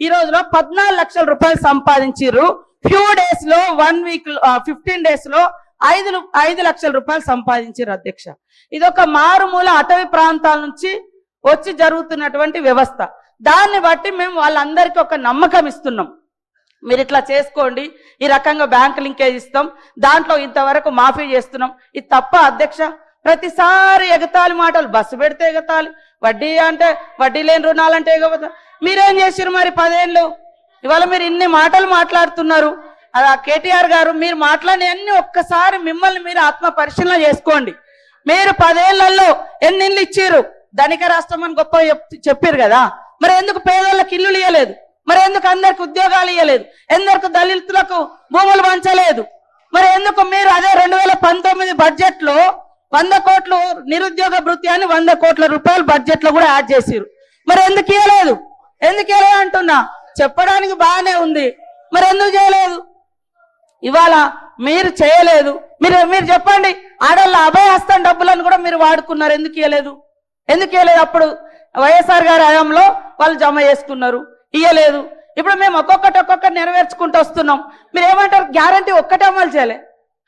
ఈ రోజులో 14 లక్షల రూపాయలు సంపాదించారు. ఫ్యూ డేస్ లో 1 వీక్ 15 డేస్ లో 5 లక్షల రూపాయలు సంపాదించారు అధ్యక్ష. ఇదొక మారుమూల అటవీ ప్రాంతాల నుంచి వచ్చి జరుగుతున్నటువంటి వ్యవస్థ. దాన్ని బట్టి మేము వాళ్ళందరికీ ఒక నమ్మకం ఇస్తున్నాం. మీరు ఇట్లా చేసుకోండి, ఈ రకంగా బ్యాంక్ లింకేజ్ ఇస్తాం, దాంట్లో ఇంతవరకు మాఫీ చేస్తున్నాం. ఇది తప్ప అధ్యక్ష? ప్రతిసారి ఎగతాళి మాటలు, బస్సు పెడితే ఎగతాళి, వడ్డీ అంటే వడ్డీ లేని రుణాలంటే ఎగతాళి. మీరేం చేసారు మరి 10 ఏళ్ళు? ఇవాళ మీరు ఇన్ని మాటలు మాట్లాడుతున్నారు. అది కేటీఆర్ గారు మీరు మాట్లాడినవన్నీ ఒక్కసారి మిమ్మల్ని మీరు ఆత్మ పరిశీలన చేసుకోండి. మీరు 10 ఏళ్లలో ఎన్ని ఇళ్ళు ఇచ్చారు? ధనిక రాష్ట్రం అని గొప్ప చెప్పారు కదా, మరి ఎందుకు పేదోళ్ళకి ఇల్లులు ఇవ్వలేదు? మరి ఎందుకు అందరికి ఉద్యోగాలు ఇవ్వలేదు? ఎందుకు దళితులకు భూములు పంచలేదు? మరి ఎందుకు మీరు అదే 2019 బడ్జెట్ లో 100 కోట్లు నిరుద్యోగ భృతి అని 100 కోట్ల రూపాయలు బడ్జెట్ లో కూడా యాడ్ చేసిరు. మరి ఎందుకు ఇవ్వలేదు? ఎందుకు ఇవ్వలేదు అంటున్నా. చెప్పడానికి బాగానే ఉంది, మరి ఎందుకు చేయలేదు? ఇవాళ మీరు చేయలేదు. మీరు చెప్పండి, ఆడవాళ్ళ అభయహస్తం డబ్బులను కూడా మీరు వాడుకున్నారు, ఎందుకు ఇవ్వలేదు? అప్పుడు వైఎస్ఆర్ గారి హయాంలో వాళ్ళు జమ చేసుకున్నారు, ఇవ్వలేదు. ఇప్పుడు మేము ఒక్కొక్కటి నెరవేర్చుకుంటూ వస్తున్నాం. మీరు ఏమంటారు? గ్యారంటీ ఒక్కటే అమలు చేయలే.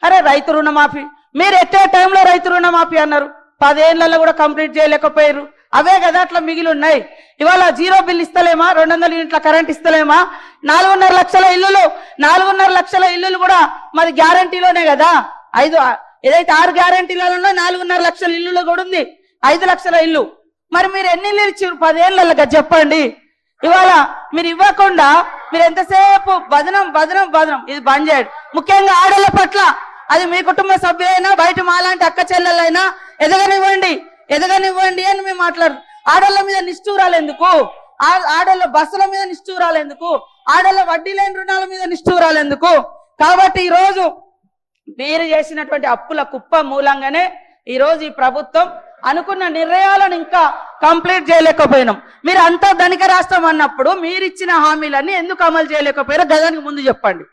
అరే రైతు రుణమాఫీ మీరు ఎట్టే టైంలో రైతు రుణమాఫీ అన్నారు, 10 ఏళ్లలో కూడా కంప్లీట్ చేయలేకపోయారు. అవే కదా అట్లా మిగిలి ఉన్నాయి. ఇవాళ 0 బిల్ ఇస్తలేమా? 200 యూనిట్ల కరెంట్ ఇస్తలేమా? 4.5 లక్షల ఇల్లులు 4.5 లక్షల ఇల్లులు కూడా మరి గ్యారంటీలోనే కదా. ఏదైతే 6 గ్యారంటీలలో 4.5 లక్షల ఇల్లులు కూడా ఉంది, 5 లక్షల ఇల్లు. మరి మీరు ఎన్ని ఇల్లు ఇచ్చారు 10 ఏళ్ళగా చెప్పండి? ఇవాళ మీరు ఇవ్వకుండా మీరు ఎంతసేపు బదనం ఇది బంద్ చేయండి. ముఖ్యంగా ఆడళ్ళ పట్ల, అది మీ కుటుంబ సభ్యులైనా బయట మాలాంటి అక్క చెల్లెలైనా ఎదగనివ్వండి అని మేము మాట్లాడు. ఆడళ్ళ మీద నిష్ఠూరాలు ఎందుకు? ఆడళ్ళ బస్సుల మీద నిష్ఠూరాలు ఎందుకు? ఆడళ్ళ వడ్డీ లేని రుణాల మీద నిష్ఠూరాలు ఎందుకు? కాబట్టి ఈ రోజు మీరు చేసినటువంటి అప్పుల కుప్ప మూలంగానే ఈ రోజు ఈ ప్రభుత్వం అనుకున్న నిర్ణయాలను ఇంకా కంప్లీట్ చేయలేకపోయినాం. మీరు అంతా ధనిక రాష్ట్రం అన్నప్పుడు మీరు ఇచ్చిన హామీలన్నీ ఎందుకు అమలు చేయలేకపోయారో గదానికి ముందు చెప్పండి.